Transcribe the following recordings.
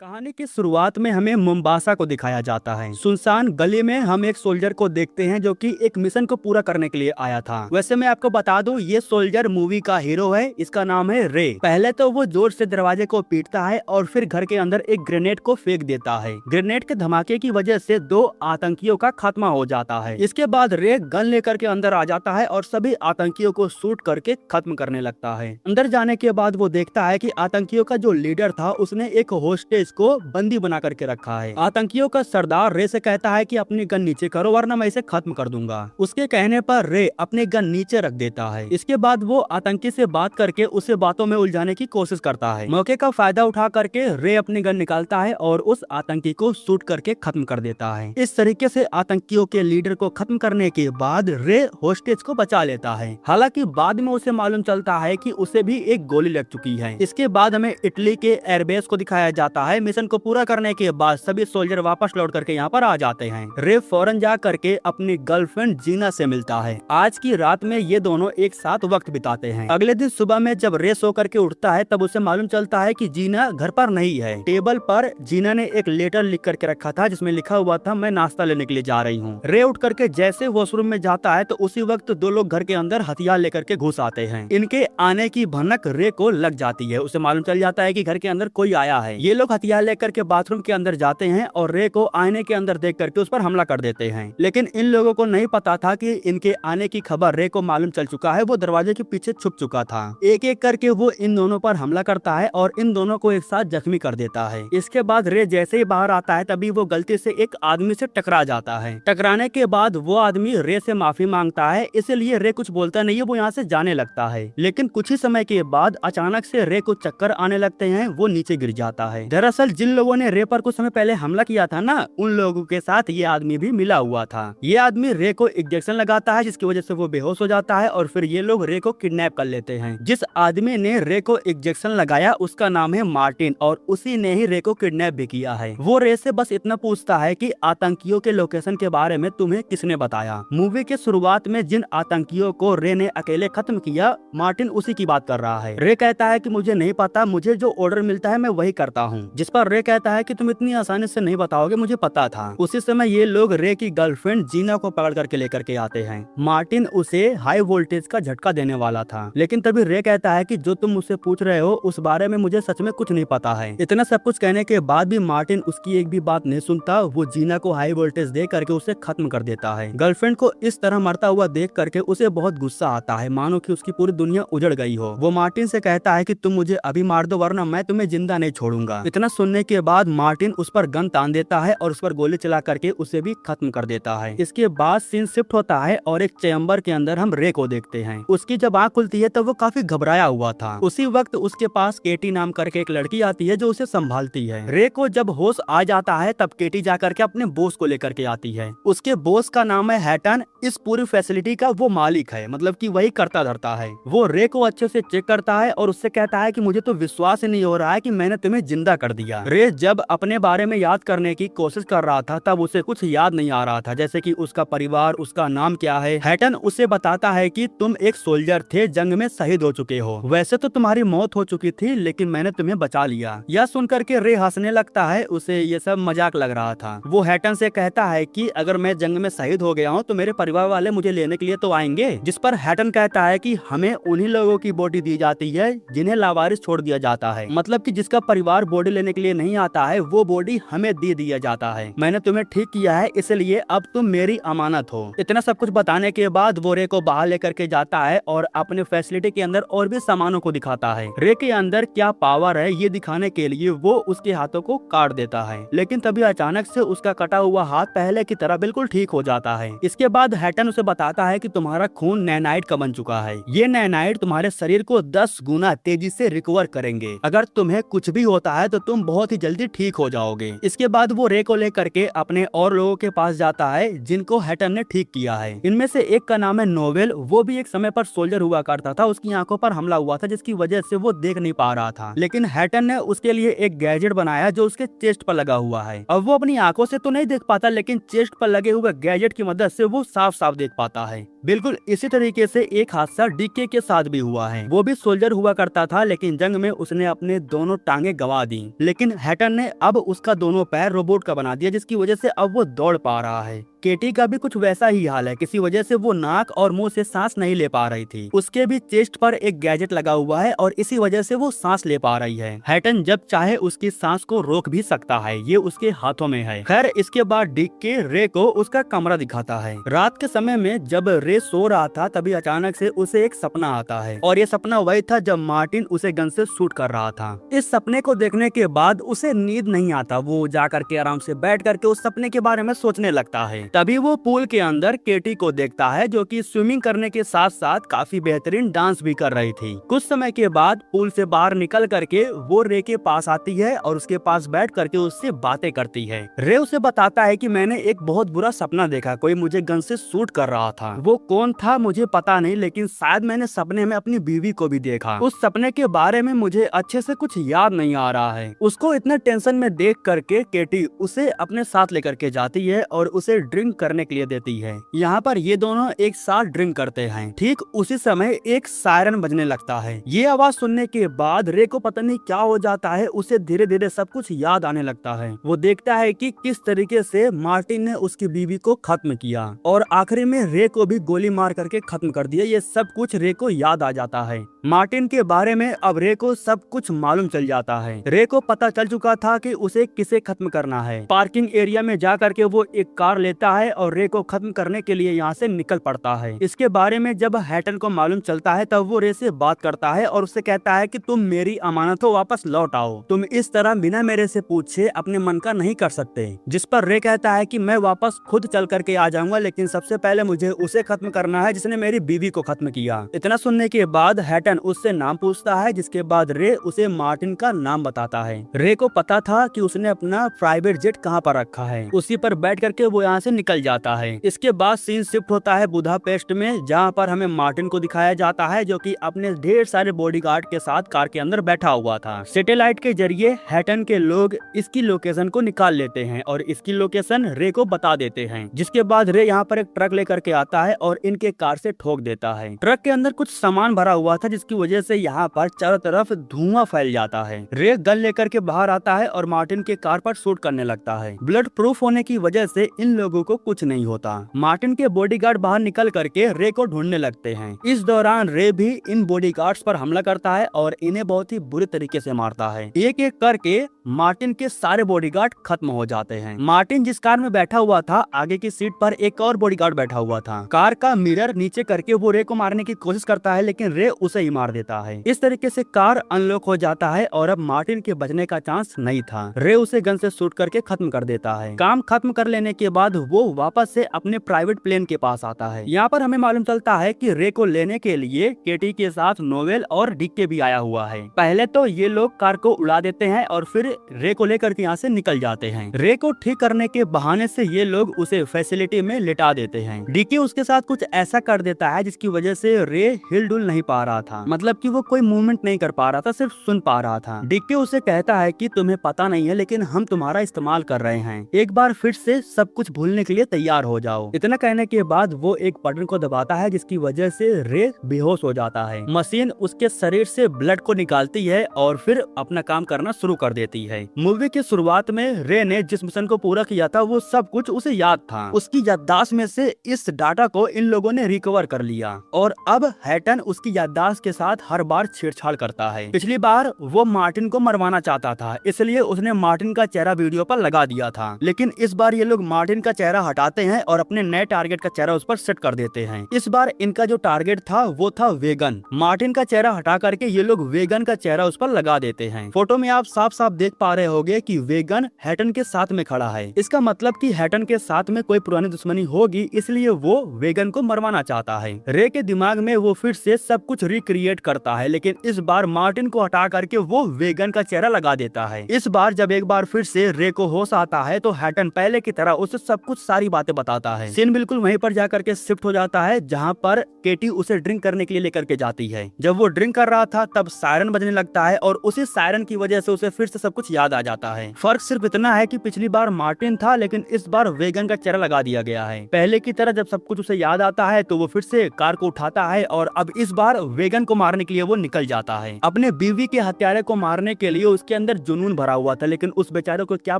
कहानी की शुरुआत में हमें मोम्बासा को दिखाया जाता है। सुनसान गली में हम एक सोल्जर को देखते हैं जो कि एक मिशन को पूरा करने के लिए आया था। वैसे मैं आपको बता दूं, ये सोल्जर मूवी का हीरो है। इसका नाम है रे। पहले तो वो जोर से दरवाजे को पीटता है और फिर घर के अंदर एक ग्रेनेड को फेंक देता है। ग्रेनेड के धमाके की वजह से 2 आतंकियों का खात्मा हो जाता है। इसके बाद रे गन लेकर के अंदर आ जाता है और सभी आतंकियों को शूट करके खत्म करने लगता है। अंदर जाने के बाद वो देखता है कि आतंकियों का जो लीडर था उसने एक होस्टेज को बंदी बना करके रखा है। आतंकियों का सरदार रे से कहता है कि अपनी गन नीचे करो वरना मैं इसे खत्म कर दूंगा। उसके कहने पर रे अपनी गन नीचे रख देता है। इसके बाद वो आतंकी से बात करके उसे बातों में उलझाने की कोशिश करता है। मौके का फायदा उठा करके रे अपनी गन निकालता है और उस आतंकी को शूट करके खत्म कर देता है। इस तरीके से आतंकियों के लीडर को खत्म करने के बाद रे होस्टेज को बचा लेता है। हालांकि बाद में उसे मालूम चलता है कि उसे भी एक गोली लग चुकी है। इसके बाद हमें इटली के एयरबेस को दिखाया जाता है। मिशन को पूरा करने के बाद सभी सोल्जर वापस लौट करके यहाँ पर आ जाते हैं। रे फौरन जा करके अपनी गर्लफ्रेंड जीना से मिलता है। आज की रात में ये दोनों एक साथ वक्त बिताते हैं। अगले दिन सुबह में जब रे सो करके उठता है तब उसे मालूम चलता है कि जीना घर पर नहीं है। टेबल पर जीना ने एक लेटर लिख करके रखा था जिसमें लिखा हुआ था, मैं नाश्ता लेने के लिए जा रही हूँ। रे उठ करके जैसे वॉशरूम में जाता है तो उसी वक्त 2 लोग घर के अंदर हथियार लेकर के घुस आते हैं। इनके आने की भनक रे को लग जाती है। उसे मालूम चल जाता है कि घर के अंदर कोई आया है। ये लोग हथियार लेकर के बाथरूम के अंदर जाते हैं और रे को आईने के अंदर देख करके उस पर हमला कर देते हैं। लेकिन इन लोगों को नहीं पता था कि इनके आने की खबर रे को मालूम चल चुका है। वो दरवाजे के पीछे छुप चुका था। एक एक करके वो इन दोनों पर हमला करता है और इन दोनों को एक साथ जख्मी कर देता है। इसके बाद रे जैसे ही बाहर आता है तभी वो गलती से एक आदमी से टकरा जाता है। टकराने के बाद वो आदमी रे से माफी मांगता है, इसलिए रे कुछ बोलता नहीं है। वो यहाँ से जाने लगता है। लेकिन कुछ ही समय के बाद अचानक से रे को चक्कर आने लगते हैं। वो नीचे गिर जाता है। दरअसल जिन लोगों ने रे पर कुछ समय पहले हमला किया था ना, उन लोगों के साथ ये आदमी भी मिला हुआ था। ये आदमी रे को इंजेक्शन लगाता है जिसकी वजह से वो बेहोश हो जाता है और फिर ये लोग रे को किडनैप कर लेते हैं। जिस आदमी ने रे को इंजेक्शन लगाया उसका नाम है मार्टिन और उसी ने ही रे को किडनैप भी किया है। वो रे से बस इतना पूछता है कि आतंकियों के लोकेशन के बारे में तुम्हें किसने बताया। मूवी के शुरुआत में जिन आतंकियों को रे ने अकेले खत्म किया, मार्टिन उसी की बात कर रहा है। रे कहता है कि मुझे नहीं पता, मुझे जो ऑर्डर मिलता है मैं वही करता हूँ। जिस पर रे कहता है कि तुम इतनी आसानी से नहीं बताओगे, मुझे पता था। उसी समय ये लोग रे की गर्लफ्रेंड जीना को पकड़ करके लेकर के आते हैं। मार्टिन उसे हाई वोल्टेज का झटका देने वाला था, लेकिन तभी रे कहता है कि जो तुम मुझसे पूछ रहे हो उस बारे में मुझे सच में कुछ नहीं पता है। इतना सब कुछ कहने के बाद भी मार्टिन उसकी एक भी बात नहीं सुनता। वो जीना को हाई वोल्टेज दे करके उसे खत्म कर देता है। गर्लफ्रेंड को इस तरह मरता हुआ देख करके उसे बहुत गुस्सा आता है, मानो कि उसकी पूरी दुनिया उजड़ गई हो। वो मार्टिन से कहता है कि तुम मुझे अभी मार दो वरना मैं तुम्हें जिंदा नहीं छोड़ूंगा। इतना सुनने के बाद मार्टिन उस पर गन तान देता है और उस पर गोली चला करके उसे भी खत्म कर देता है। इसके बाद सीन शिफ्ट होता है और एक चैम्बर के अंदर हम रे को देखते हैं। उसकी जब आंख खुलती है तब वो काफी घबराया हुआ था। उसी वक्त उसके पास केटी नाम करके एक लड़की आती है जो उसे संभालती है। रे को जब होश आ जाता है तब केटी जा करके अपने बॉस को लेकर के आती है। उसके बॉस का नाम है हैटन। इस पूरी फैसिलिटी का वो मालिक है, मतलब कि वही करता धरता है। वो रे को अच्छे से चेक करता है और उससे कहता है कि मुझे तो विश्वास ही नहीं हो रहा है कि मैंने तुम्हें जिंदा कर दिया। रे जब अपने बारे में याद करने की कोशिश कर रहा था तब उसे कुछ याद नहीं आ रहा था, जैसे कि उसका परिवार, उसका नाम क्या है। हैटन उसे बताता है कि तुम एक सोल्जर थे, जंग में शहीद हो चुके हो। वैसे तो तुम्हारी मौत हो चुकी थी लेकिन मैंने तुम्हें बचा लिया। यह सुनकर के रे हंसने लगता है। उसे ये सब मजाक लग रहा था। वो हैटन से कहता है कि अगर मैं जंग में शहीद हो गया हूँ तो मेरे परिवार वाले मुझे लेने के लिए तो आएंगे। जिस पर हैटन कहता है कि हमें उन्हीं लोगों की बॉडी दी जाती है जिन्हें लावारिस छोड़ दिया जाता है, मतलब कि जिसका परिवार बॉडी लेने के लिए नहीं आता है वो बॉडी हमें दे दिया जाता है। मैंने तुम्हें ठीक किया है, इसलिए अब तुम मेरी अमानत हो। इतना सब कुछ बताने के बाद वो रे को बाहर लेकर के जाता है और अपने फैसिलिटी के अंदर और भी सामानों को दिखाता है। रे के अंदर क्या पावर है ये दिखाने के लिए वो उसके हाथों को काट देता है, लेकिन तभी अचानक से उसका कटा हुआ हाथ पहले की तरह बिल्कुल ठीक हो जाता है। इसके बाद हैटन उसे बताता है कि तुम्हारा खून नैनाइट का बन चुका है। ये नैनाइट तुम्हारे शरीर को 10 गुना तेजी से रिकवर करेंगे। अगर तुम्हें कुछ भी होता है तो तुम बहुत ही जल्दी ठीक हो जाओगे। इसके बाद वो रे को लेकर के अपने और लोगों के पास जाता है जिनको हैटन ने ठीक किया है। इनमें से एक का नाम है नोवेल। वो भी एक समय पर सोल्जर हुआ करता था। उसकी आंखों पर हमला हुआ था जिसकी वजह से वो देख नहीं पा रहा था, लेकिन हैटन ने उसके लिए एक गैजेट बनाया जो उसके चेस्ट पर लगा हुआ है। अब वो अपनी आंखों से तो नहीं देख पाता, लेकिन चेस्ट पर लगे हुए गैजेट की मदद से वो साफ साफ देख पाता है। बिल्कुल इसी तरीके से एक हादसा डीके के साथ भी हुआ है। वो भी सोल्जर हुआ करता था, लेकिन जंग में उसने अपने दोनों टांगे गंवा दी। लेकिन हैटन ने अब उसका दोनों पैर रोबोट का बना दिया, जिसकी वजह से अब वो दौड़ पा रहा है। केटी का भी कुछ वैसा ही हाल है, किसी वजह से वो नाक और मुंह से सांस नहीं ले पा रही थी। उसके भी चेस्ट पर एक गैजेट लगा हुआ है और इसी वजह से वो सांस ले पा रही है। हैटन जब चाहे उसकी सांस को रोक भी सकता है, ये उसके हाथों में है। खैर, इसके बाद डिक के रे को उसका कमरा दिखाता है। रात के समय में जब रे सो रहा था तभी अचानक से उसे एक सपना आता है और ये सपना वही था जब मार्टिन उसे गन से शूट कर रहा था। इस सपने को देखने के बाद उसे नींद नहीं आता, वो जा करके आराम से बैठ करके उस सपने के बारे में सोचने लगता है। तभी वो पूल के अंदर केटी को देखता है, जो कि स्विमिंग करने के साथ साथ काफी बेहतरीन डांस भी कर रही थी। कुछ समय के बाद पूल से बाहर निकल करके वो रे के पास आती है और उसके पास बैठ करके उससे बातें करती है। रे उसे बताता है कि मैंने एक बहुत बुरा सपना देखा, कोई मुझे गन से शूट कर रहा था। वो कौन था मुझे पता नहीं, लेकिन शायद मैंने सपने में अपनी बीवी को भी देखा। उस सपने के बारे में मुझे अच्छे से कुछ याद नहीं आ रहा है। उसको इतने टेंशन में देख करके केटी उसे अपने साथ लेकर के जाती है और उसे ड्रिंक करने के लिए देती है। यहाँ पर ये दोनों एक साथ ड्रिंक करते हैं। ठीक उसी समय एक सायरन बजने लगता है। ये आवाज सुनने के बाद रे को पता नहीं क्या हो जाता है, उसे धीरे धीरे सब कुछ याद आने लगता है। वो देखता है कि किस तरीके से मार्टिन ने उसकी बीवी को खत्म किया और आखिरी में रे को भी गोली मार करके खत्म कर दिया। ये सब कुछ रे को याद आ जाता है। मार्टिन के बारे में अब रे को सब कुछ मालूम चल जाता है। रे को पता चल चुका था कि उसे किसे खत्म करना है। पार्किंग एरिया में जा करके वो एक कार लेता है और रे को खत्म करने के लिए यहाँ से निकल पड़ता है। इसके बारे में जब हैटन को मालूम चलता है तब वो रे से बात करता है और उससे कहता है कि तुम मेरी अमानत हो, वापस लौट आओ। तुम इस तरह बिना मेरे से पूछे अपने मन का नहीं कर सकते। जिस पर रे कहता है कि मैं वापस खुद चल करके आ जाऊंगा, लेकिन सबसे पहले मुझे उसे खत्म करना है जिसने मेरी बीवी को खत्म किया। इतना सुनने के बाद हैटन उससे नाम पूछता है, जिसके बाद रे उसे मार्टिन का नाम बताता है। रे को पता था कि उसने अपना प्राइवेट जेट कहाँ पर रखा है, उसी पर बैठ करके वो यहाँ से निकल जाता है। इसके बाद सीन शिफ्ट होता है बुदापेस्ट में, जहाँ पर हमें मार्टिन को दिखाया जाता है, जो कि अपने ढेर सारे बॉडीगार्ड के साथ कार के अंदर बैठा हुआ था। सैटेलाइट के जरिए हैटन के लोग इसकी लोकेशन को निकाल लेते हैं और इसकी लोकेशन रे को बता देते हैं। जिसके बाद रे यहाँ पर एक ट्रक लेकर के आता है और इनके कार से ठोक देता है। ट्रक के अंदर कुछ सामान भरा हुआ था, जिसकी वजह से यहाँ पर चारों तरफ धुआं फैल जाता है। रे गन लेकर के बाहर आता है और मार्टिन के कार पर शूट करने लगता है। ब्लड प्रूफ होने की वजह से इन लोगों को कुछ नहीं होता। मार्टिन के बॉडीगार्ड बाहर निकल करके रे को ढूंढने लगते हैं। इस दौरान रे भी इन बॉडीगार्ड्स पर हमला करता है और इन्हें बहुत ही बुरे तरीके से मारता है। एक एक करके मार्टिन के सारे बॉडीगार्ड खत्म हो जाते हैं। मार्टिन जिस कार में बैठा हुआ था, आगे की सीट पर एक और बॉडीगार्ड बैठा हुआ था। कार का मिरर नीचे करके वो रे को मारने की कोशिश करता है, लेकिन रे उसे ही मार देता है। इस तरीके से कार अनलॉक हो जाता है और अब मार्टिन के बचने का चांस नहीं था। रे उसे गन से शूट करके खत्म कर देता है। काम खत्म कर लेने के बाद वो वापस से अपने प्राइवेट प्लेन के पास आता है। यहाँ पर हमें मालूम चलता है कि रे को लेने के लिए केटी के साथ नोवेल और डिक्के भी आया हुआ है। पहले तो ये लोग कार को उड़ा देते हैं और फिर रे को लेकर के यहाँ से निकल जाते हैं। रे को ठीक करने के बहाने से ये लोग उसे फैसिलिटी में लिटा देते हैं। डिक्के उसके साथ कुछ ऐसा कर देता है जिसकी वजह से रे हिलडुल नहीं पा रहा था, मतलब कि वो कोई मूवमेंट नहीं कर पा रहा था, सिर्फ सुन पा रहा था। डिक्के उसे कहता है कि तुम्हें पता नहीं है, लेकिन हम तुम्हारा इस्तेमाल कर रहे हैं, एक बार फिर से सब कुछ भूलने के लिए तैयार हो जाओ। इतना कहने के बाद वो एक बटन को दबाता है, जिसकी वजह से रे बेहोश हो जाता है। मशीन उसके शरीर से ब्लड को निकालती है और फिर अपना काम करना शुरू कर देती है। मूवी की शुरुआत में रे ने जिस मिशन को पूरा किया था वो सब कुछ उसे याद था। उसकी याददाश्त में से इस डाटा को इन लोगों ने रिकवर कर लिया और अब हैटन उसकी याददाश्त के साथ हर बार छेड़छाड़ करता है। पिछली बार वो मार्टिन को मरवाना चाहता था, इसलिए उसने मार्टिन का चेहरा वीडियो पर लगा दिया था, लेकिन इस बार ये लोग मार्टिन का चेहरा हटाते हैं और अपने नए टारगेट का चेहरा उस पर सेट कर देते हैं। इस बार इनका जो टारगेट था वो था वेगन। मार्टिन का चेहरा हटा करके ये लोग वेगन का चेहरा उस पर लगा देते हैं। फोटो में आप साफ साफ देख पा रहे होंगे कि वेगन हैटन के साथ में खड़ा है। इसका मतलब कि हैटन के साथ में कोई पुरानी दुश्मनी होगी, इसलिए वो वेगन को मरवाना चाहता है। रे के दिमाग में वो फिर से सब कुछ रिक्रिएट करता है, लेकिन इस बार मार्टिन को हटा करके वो वेगन का चेहरा लगा देता है। इस बार जब एक बार फिर से रे को होश आता है तो हैटन पहले की तरह उसे सब कुछ सारी बातें बताता है। सीन बिल्कुल वहीं पर जाकर के शिफ्ट हो जाता है जहाँ पर केटी उसे ड्रिंक करने के लिए लेकर के जाती है। जब वो ड्रिंक कर रहा था तब सायरन बजने लगता है और उसी सायरन की वजह से उसे फिर से सब कुछ याद आ जाता है। फर्क सिर्फ इतना है कि पिछली बार मार्टिन था, लेकिन इस बार वेगन का चेहरा लगा दिया गया है। पहले की तरह जब सब कुछ उसे याद आता है तो वो फिर से कार को उठाता है और अब इस बार वेगन को मारने के लिए वो निकल जाता है। अपने बीवी के हत्यारे को मारने के लिए उसके अंदर जुनून भरा हुआ था, लेकिन उस बेचारे को क्या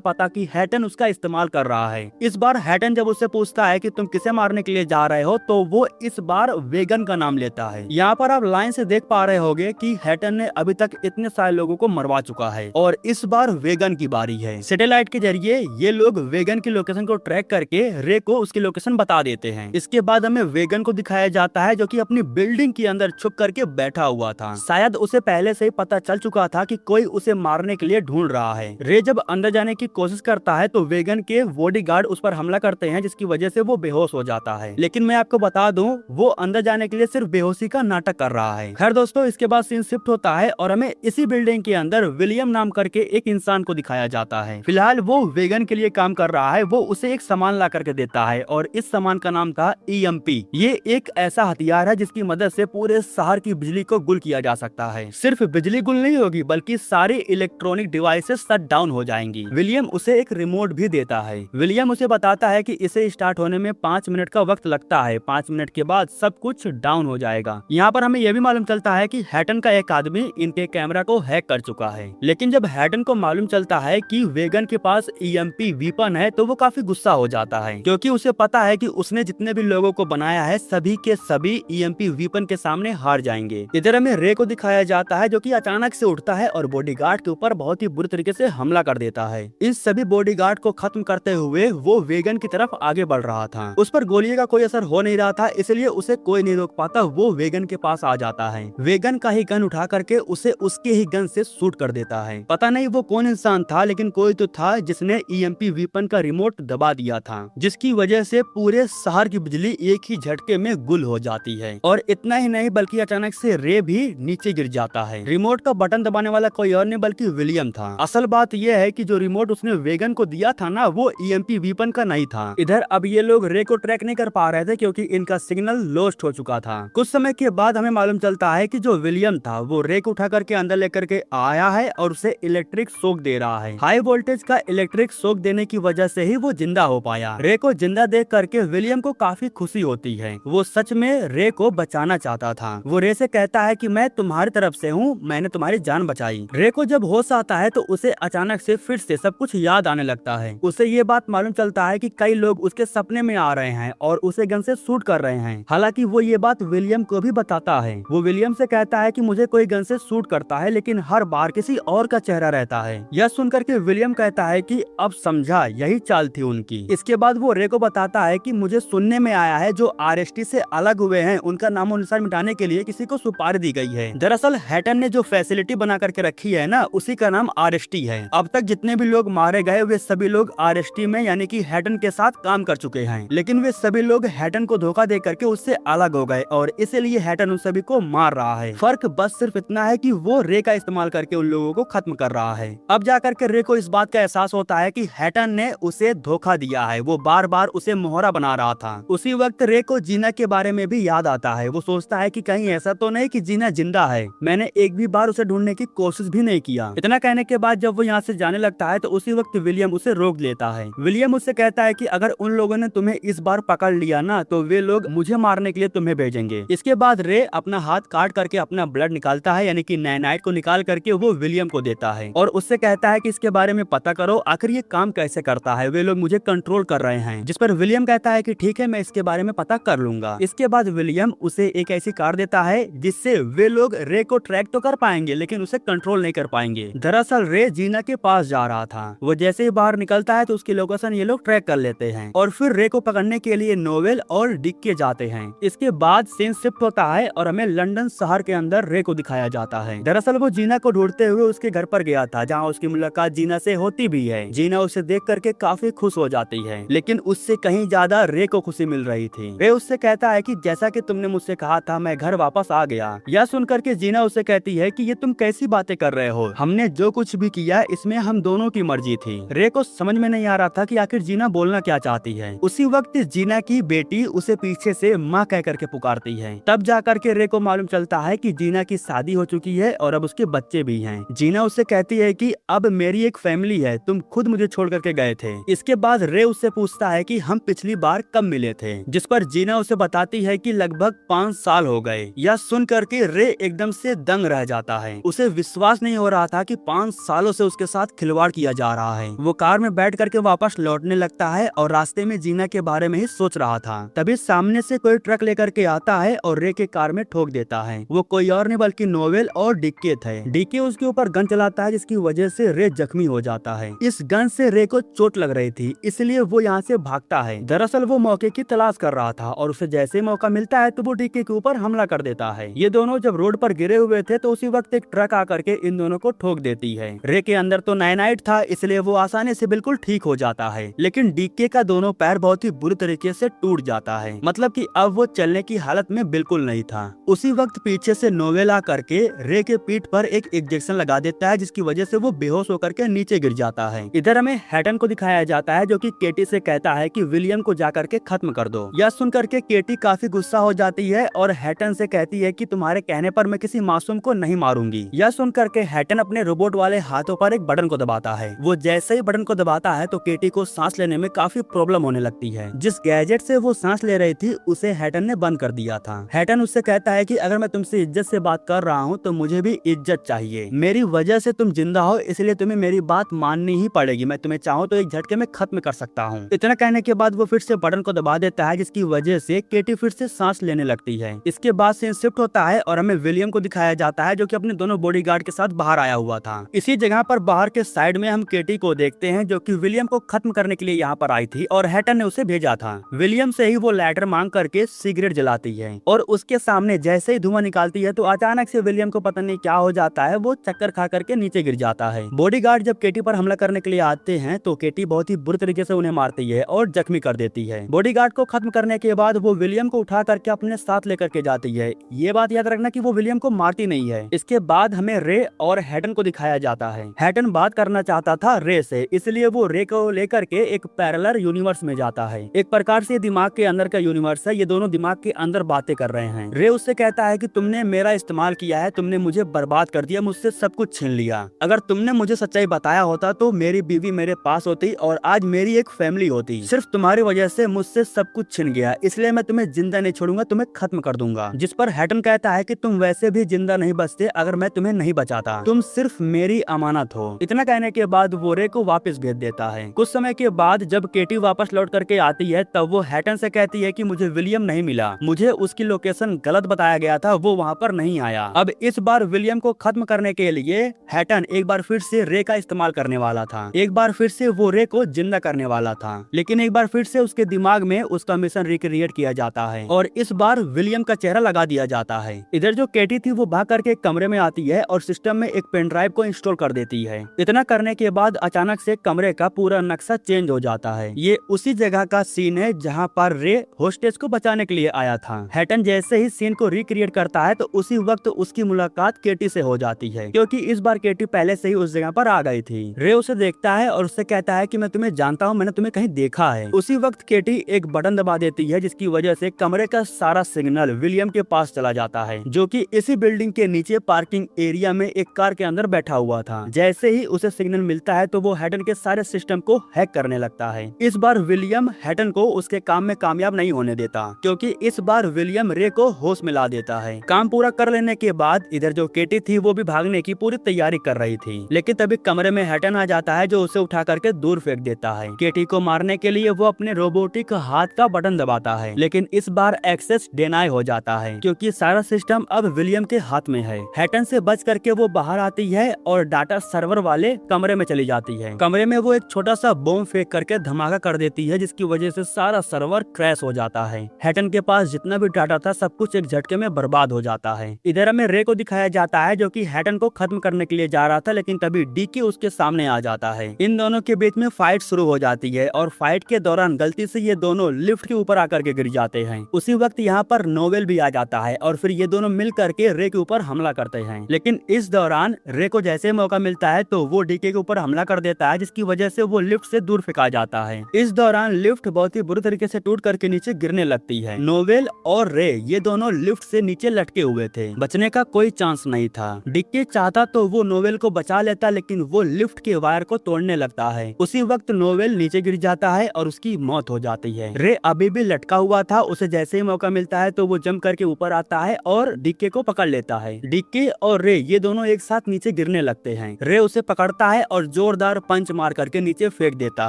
पता कि हैटन उसका इस्तेमाल कर रहा है। इस बार हैटन जब उससे पूछता है कि तुम किसे मारने के लिए जा रहे हो, तो वो इस बार वेगन का नाम लेता है। यहाँ पर आप लाइन से देख पा रहे होगे कि हैटन ने अभी तक इतने सारे लोगों को मरवा चुका है और इस बार वेगन की बारी है। सैटेलाइट के जरिए ये लोग वेगन की लोकेशन को ट्रैक करके रे को उसकी लोकेशन बता देते हैं। इसके बाद हमें वेगन को दिखाया जाता है जो कि अपनी बिल्डिंग के अंदर छुप करके बैठा हुआ था। शायद उसे पहले से ही पता चल चुका था कि कोई उसे मारने के लिए ढूंढ रहा है। रे जब अंदर जाने की कोशिश करता है तो वेगन के बॉडीगार्ड उस पर हमला करते हैं, जिसकी वजह से वो बेहोश हो जाता है। लेकिन मैं आपको बता दूं, वो अंदर जाने के लिए सिर्फ बेहोशी का नाटक कर रहा है। खैर दोस्तों, इसके बाद सीन शिफ्ट होता है और हमें इसी बिल्डिंग के अंदर विलियम नाम करके एक इंसान को दिखाया जाता है। फिलहाल वो वेगन के लिए काम कर रहा है। वो उसे एक सामान ला करके देता है और इस सामान का नाम था EMP। ये एक ऐसा हथियार है जिसकी मदद से पूरे शहर की बिजली को गुल किया जा सकता है। सिर्फ बिजली गुल नहीं होगी, बल्कि सारी इलेक्ट्रॉनिक डिवाइसेस शट डाउन हो जाएंगी। विलियम उसे एक रिमोट भी देता है। विलियम उसे बताता है कि इसे स्टार्ट होने में 5 मिनट का वक्त लगता है। 5 मिनट के बाद सब कुछ डाउन हो जाएगा। यहाँ पर हमें यह भी मालूम चलता है कि हैटन का एक आदमी इनके कैमरा को हैक कर चुका है। लेकिन जब हैटन को मालूम चलता है कि वेगन के पास EMP वीपन है तो वो काफी गुस्सा हो जाता है, क्योंकि उसे पता है कि उसने जितने भी लोगों को बनाया है सभी के सभी EMP वीपन के सामने हार जाएंगे। इधर हमें रे को दिखाया जाता है जो कि अचानक से उठता है और बॉडीगार्ड के ऊपर बहुत ही बुरी तरीके से हमला कर देता है। इस सभी बॉडीगार्ड को खत्म करते हुए वो वेगन की तरफ आगे बढ़ रहा था। उस पर गोलियों का कोई असर हो नहीं रहा था, इसलिए उसे कोई नहीं रोक पाता। वो वेगन के पास आ जाता है। वेगन का ही गन उठा करके उसे उसके ही गन से शूट कर देता है। पता नहीं वो कौन इंसान था, लेकिन कोई तो था जिसने EMP वीपन का रिमोट दबा दिया था, जिसकी वजह से पूरे शहर की बिजली एक ही झटके में गुल हो जाती है। और इतना ही नहीं, बल्कि अचानक से रे भी नीचे गिर जाता है। रिमोट का बटन दबाने वाला कोई और नहीं बल्कि विलियम था। असल बात यह है कि जो रिमोट उसने वेगन को दिया था ना, वो EMP वीपन का नहीं था। इधर अब ये लोग रे को ट्रैक नहीं कर पा रहे थे क्योंकि इनका सिग्नल लॉस्ट हो चुका था। कुछ समय के बाद हमें मालूम चलता है कि जो विलियम था वो रे को उठा करके अंदर लेकर के आया है और उसे इलेक्ट्रिक शॉक दे रहा है। हाई वोल्टेज का इलेक्ट्रिक शॉक देने की वजह से ही वो जिंदा हो पाया। रे को जिंदा देख करके विलियम को काफी खुशी होती है। वो सच में रे को बचाना चाहता था। वो रे से कहता है कि मैं तुम्हारी तरफ से हूँ, मैंने तुम्हारी जान बचाई। रे को जब होश आता है तो उसे अचानक से फिर से सब कुछ याद आने लगता है। उसे ये बात मालूम चलता है कि कई लोग उसके सपने में आ रहे हैं और उसे गन से शूट कर रहे हैं। हालांकि वो ये बात विलियम को भी बताता है। वो विलियम से कहता है कि मुझे कोई गन से शूट करता है, लेकिन हर बार किसी और का चेहरा रहता है। यह सुनकर के विलियम कहता है कि अब समझा, यही चाल थी उनकी। इसके बाद वो रे को बताता है कि मुझे सुनने में आया है जो RST से अलग हुए हैं उनका नामो निशान मिटाने के लिए किसी को सुपारी दी गई है। दरअसल हैटन ने जो फैसिलिटी बना करके रखी है ना, उसी का नाम RST है। अब तक जितने भी लोग मारे गए वे सभी लोग RST में यानी कि हैटन के साथ काम कर चुके हैं, लेकिन वे सभी लोग हैटन को धोखा दे करके उससे अलग हो गए और इसीलिए हैटन उन सभी को मार रहा है। फर्क बस सिर्फ इतना है कि वो रे का इस्तेमाल करके उन लोगों को खत्म कर रहा है। अब जाकर के रे को इस बात का एहसास होता है कि हैटन ने उसे धोखा दिया है। वो बार बार उसे मोहरा बना रहा था। उसी वक्त रे को जीना के बारे में भी याद आता है। वो सोचता है कि कहीं ऐसा तो नहीं कि जीना जिंदा है, मैंने एक भी बार उसे ढूंढने की कोशिश भी नहीं किया। इतना कहने के बाद जब वो यहाँ से जाने लगता है तो उसी वक्त विलियम उसे रोक लेता है। विलियम उससे कहता है कि अगर उन लोगों ने तुम्हें इस बार पकड़ लिया ना, तो वे लोग मुझे मारने के लिए तुम्हें भेजेंगे। इसके बाद रे अपना हाथ काट करके अपना ब्लड निकालता है, यानी कि नाइनाइट को निकाल करके वो विलियम को देता है और उससे कहता है कि इसके बारे में पता करो, आखिर ये काम कैसे करता है, वे लोग मुझे कंट्रोल कर रहे हैं। जिस पर विलियम कहता है कि ठीक है, मैं इसके बारे में पता कर लूंगा। इसके बाद विलियम उसे एक ऐसी कार देता है जिससे वे लोग रे को ट्रैक तो कर पाएंगे लेकिन उसे कंट्रोल नहीं कर पाएंगे। दरअसल रे जीना के पास जा रहा था। वो जैसे ही बाहर निकलता है तो उसकी लोकेशन ये लोग ट्रैक कर लेते हैं और फिर रे को पकड़ने के लिए नोवेल और डिक्के जाते हैं। इसके बाद सीन शिफ्ट होता है और हमें लंदन शहर के अंदर रे को दिखाया जाता है। दरअसल वो जीना को ढूंढते हुए उसके घर पर गया था, जहाँ उसकी मुलाकात जीना से होती भी है। जीना उसे देख करके काफी खुश हो जाती है, लेकिन उससे कहीं ज्यादा रे को खुशी मिल रही थी। रे उससे कहता है कि जैसा कि तुमने मुझसे कहा था, मैं घर वापस आ गया। यह सुनकर के जीना उसे कहती है कि ये तुम कैसी बातें कर रहे हो, हमने जो कुछ भी किया इसमें हम दोनों की मर्जी थी। रे को समझ में नहीं आ रहा था कि आखिर जीना बोलना क्या चाहती है। उसी वक्त जीना की बेटी उसे पीछे से माँ कह करके पुकारती है। तब जाकर के रे को मालूम चलता है कि जीना की शादी हो चुकी है और अब उसके बच्चे भी हैं। जीना उससे कहती है कि अब मेरी एक फैमिली है, तुम खुद मुझे छोड़ करके गए थे। इसके बाद रे उससे पूछता है कि हम पिछली बार कब मिले थे, जिस पर जीना उसे बताती है कि लगभग 5 साल हो गए। यह सुन करके रे एकदम से दंग रह जाता है। उसे विश्वास नहीं हो रहा था था कि 5 सालों से उसके साथ खिलवाड़ किया जा रहा है। वो कार में बैठ करके वापस लौटने लगता है और रास्ते में जीना के बारे में ही सोच रहा था। तभी सामने से कोई ट्रक लेकर के आता है और रे के कार में ठोक देता है। वो कोई और नहीं बल्कि नोवेल और डिक्के थे। डिक्के उसके ऊपर गन चलाता है, जिसकी वजह से रे जख्मी हो जाता है। इस गन से रे को चोट लग रही थी, इसलिए वो यहाँ से भागता है। दरअसल वो मौके की तलाश कर रहा था और उसे जैसे ही मौका मिलता है तो वो डिक्के के ऊपर हमला कर देता है। ये दोनों जब रोड पर गिरे हुए थे तो उसी वक्त एक ट्रक आकर के इन दोनों को ठोक देती है। रे के अंदर तो नाइनाइट था, इसलिए वो आसानी से बिल्कुल ठीक हो जाता है, लेकिन डिक्के का दोनों पैर बहुत ही बुरी तरीके से टूट जाता है। मतलब कि अब वो चलने की हालत में बिल्कुल नहीं था। उसी वक्त पीछे से नोवेल आकर के रे के पीठ पर एक इंजेक्शन लगा देता है, जिसकी वजह से वो बेहोश होकर के नीचे गिर जाता है। इधर हमें हैटन को दिखाया जाता है, जो कि केटी से कहता है कि विलियम को जाकर के खत्म कर दो। यह सुनकर के केटी काफी गुस्सा हो जाती है और हैटन से कहती है कि तुम्हारे कहने पर मैं किसी मासूम को नहीं मारूंगी। यह सुनकर के हैटन अपने रोबोट वाले हाथों पर एक बटन को दबाता है। वो जैसे ही बटन को दबाता है तो केटी को सांस लेने में काफी प्रॉब्लम होने लगती है। जिस गैजेट से वो सांस ले रही थी उसे हैटन ने बंद कर दिया था। हैटन उससे कहता है कि अगर मैं तुमसे इज्जत से बात कर रहा हूँ तो मुझे भी इज्जत चाहिए। मेरी वजह से तुम जिंदा हो, इसलिए तुम्हें मेरी बात माननी ही पड़ेगी। मैं तुम्हें चाहूँ तो एक झटके में खत्म कर सकता हूँ। इतना कहने के बाद वो फिर से बटन को दबा देता है, जिसकी वजह से केटी फिर से सांस लेने लगती है। इसके बाद सीन शिफ्ट होता है और हमें विलियम को दिखाया जाता है, जो कि अपने दोनों बॉडीगार्ड के साथ बाहर आया हुआ था। इसी जगह पर बाहर के साइड में हम केटी को देखते हैं, जो कि विलियम को खत्म करने के लिए यहाँ पर आई थी और हैटन ने उसे भेजा था। विलियम से ही वो लाइटर मांग करके सिगरेट जलाती है और उसके सामने जैसे ही धुआं निकालती है तो अचानक से विलियम को पता नहीं क्या हो जाता है, वो चक्कर खा करके नीचे गिर जाता है। बॉडीगार्ड जब केटी पर हमला करने के लिए आते हैं तो केटी बहुत ही बुरी तरीके से उन्हें मारती है और जख्मी कर देती है। बॉडीगार्ड को खत्म करने के बाद वो विलियम को उठा करके अपने साथ लेकर के जाती है। ये बात याद रखना कि वो विलियम को मारती नहीं है। इसके बाद हमें रे और हैटन को दिखाया जाता है। हैटन बात करना चाहता था रे से, इसलिए वो रे को लेकर के एक पैरेलल यूनिवर्स में जाता है। एक प्रकार से दिमाग के अंदर का यूनिवर्स है। ये दोनों दिमाग के अंदर बातें कर रहे हैं। रे उससे कहता है कि तुमने मेरा इस्तेमाल किया है, तुमने मुझे बर्बाद कर दिया, मुझसे सब कुछ छीन लिया। अगर तुमने मुझे सच्चाई बताया होता तो मेरी बीवी मेरे पास होती और आज मेरी एक फैमिली होती। सिर्फ तुम्हारी वजह से मुझसे सब कुछ छिन गया, इसलिए मैं तुम्हें जिंदा नहीं छोड़ूंगा, तुम्हें खत्म कर दूंगा। जिस पर हैटन कहता है कि तुम वैसे भी जिंदा नहीं बचते अगर मैं तुम्हें नहीं बचाता, तुम सिर्फ मेरी अमानत हो। इतना कहने के बाद वो रे को वापस भेज देता है। कुछ समय के बाद जब केटी वापस लौट करके आती है तब वो हैटन से कहती है कि मुझे विलियम नहीं मिला, मुझे उसकी लोकेशन गलत बताया गया था, वो वहाँ पर नहीं आया। अब इस बार विलियम को खत्म करने के लिए हैटन एक बार फिर से रे का इस्तेमाल करने वाला था। एक बार फिर से वो रे को जिंदा करने वाला था, लेकिन एक बार फिर से उसके दिमाग में उसका मिशन रिक्रिएट किया जाता है और इस बार विलियम का चेहरा लगा दिया जाता है। इधर जो केटी थी वो भाग करके एक कमरे में आती है और सिस्टम में एक पेन ड्राइव को इंस्टॉल कर देती है। इतना करने के बाद अचानक से कमरे का पूरा नक्शा चेंज हो जाता है। ये उसी जगह का सीन है जहाँ पर रे होस्टेस को बचाने के लिए आया था। हैटन जैसे ही सीन को रिक्रिएट करता है तो उसी वक्त उसकी मुलाकात केटी से हो जाती है, क्योंकि इस बार केटी पहले से ही उस जगह पर आ गई थी। रे उसे देखता है और उससे कहता है कि मैं तुम्हें जानता हूँ, मैंने तुम्हें कहीं देखा है। उसी वक्त केटी एक बटन दबा देती है, जिसकी वजह से कमरे का सारा सिग्नल विलियम के पास चला जाता है, जो कि इसी बिल्डिंग के नीचे पार्किंग एरिया में एक कार के अंदर बैठा हुआ था। जैसे ही उसे सिग्नल मिलता है तो वो हैटन के सारे सिस्टम को हैक करने लगता है। इस बार विलियम हैटन को उसके काम में कामयाब नहीं होने देता, क्योंकि इस बार विलियम रे को होश में ला देता है। काम पूरा कर लेने के बाद इधर जो केटी थी वो भी भागने की पूरी तैयारी कर रही थी, लेकिन तभी कमरे में हैटन आ जाता है, जो उसे उठा करके दूर फेंक देता है। केटी को मारने के लिए वो अपने रोबोटिक हाथ का बटन दबाता है, लेकिन इस बार एक्सेस डिनाई हो जाता है, क्योंकि सारा सिस्टम अब विलियम के हाथ में है। हैटन से बच करके वो बाहर आती है और डाटा सर्वर वाले कमरे में चली जाती है। कमरे में वो एक छोटा सा बॉम्ब फेंक करके धमाका कर देती है, जिसकी वजह से सारा सर्वर क्रैश हो जाता है। हैटन के पास जितना भी डाटा था सब कुछ एक झटके में बर्बाद हो जाता है। इधर हमें रे को दिखाया जाता है, जो कि हैटन को खत्म करने के लिए जा रहा था, लेकिन तभी डीके उसके सामने आ जाता है। इन दोनों के बीच में फाइट शुरू हो जाती है और फाइट के दौरान गलती से ये दोनों लिफ्ट के ऊपर आकर के गिर जाते हैं। उसी वक्त यहाँ पर नोवेल भी आ जाता है और फिर ये दोनों मिल करके रे के ऊपर हमला करते हैं, लेकिन इस दौरान रे को जैसे मौका मिलता है तो वो डीके के ऊपर हमला कर देता है, जिसकी वजह से वो लिफ्ट से दूर फेंका जाता है। इस दौरान लिफ्ट बहुत ही बुरी तरीके से टूट करके नीचे गिरने लगती है। नोवेल और रे ये दोनों लिफ्ट से नीचे लटके हुए थे, बचने का कोई चांस नहीं था। डिक्के चाहता तो वो नोवेल को बचा लेता, लेकिन वो लिफ्ट के वायर को तोड़ने लगता है। उसी वक्त नोवेल नीचे गिर जाता है और उसकी मौत हो जाती है। रे अभी भी लटका हुआ था, उसे जैसे ही मौका मिलता है तो वो जंप करके ऊपर आता है और डिक्के को पकड़ लेता है। डिक्के और रे ये दोनों एक साथ नीचे नीचे गिरने लगते हैं। रे उसे पकड़ता है और जोरदार पंच मार करके नीचे फेंक देता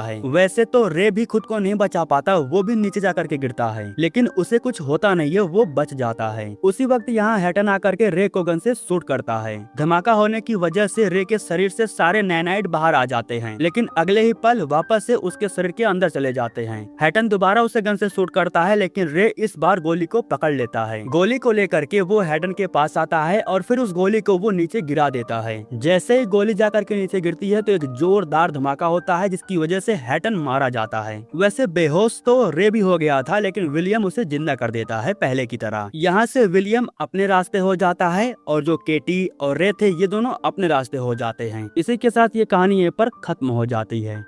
है। वैसे तो रे भी खुद को नहीं बचा पाता, वो भी नीचे जा करके गिरता है, लेकिन उसे कुछ होता नहीं है, वो बच जाता है। उसी वक्त यहाँ हैटन आकर के रे को गन से शूट करता है। धमाका होने की वजह से रे के शरीर से सारे नैनाइड बाहर आ जाते हैं, लेकिन अगले ही पल वापस से उसके शरीर के अंदर चले जाते हैं। हैटन दोबारा उसे गन से शूट करता है, लेकिन रे इस बार गोली को पकड़ लेता है। गोली को लेकर के वो हैटन के पास आता है और फिर उस गोली को वो नीचे गिरा देता है। जैसे ही गोली जाकर के नीचे गिरती है तो एक जोरदार धमाका होता है, जिसकी वजह से हैटन मारा जाता है। वैसे बेहोश तो रे भी हो गया था, लेकिन विलियम उसे जिंदा कर देता है पहले की तरह। यहाँ से विलियम अपने रास्ते हो जाता है और जो केटी और रे थे ये दोनों अपने रास्ते हो जाते हैं। इसी के साथ ये कहानी यहीं पर खत्म हो जाती है।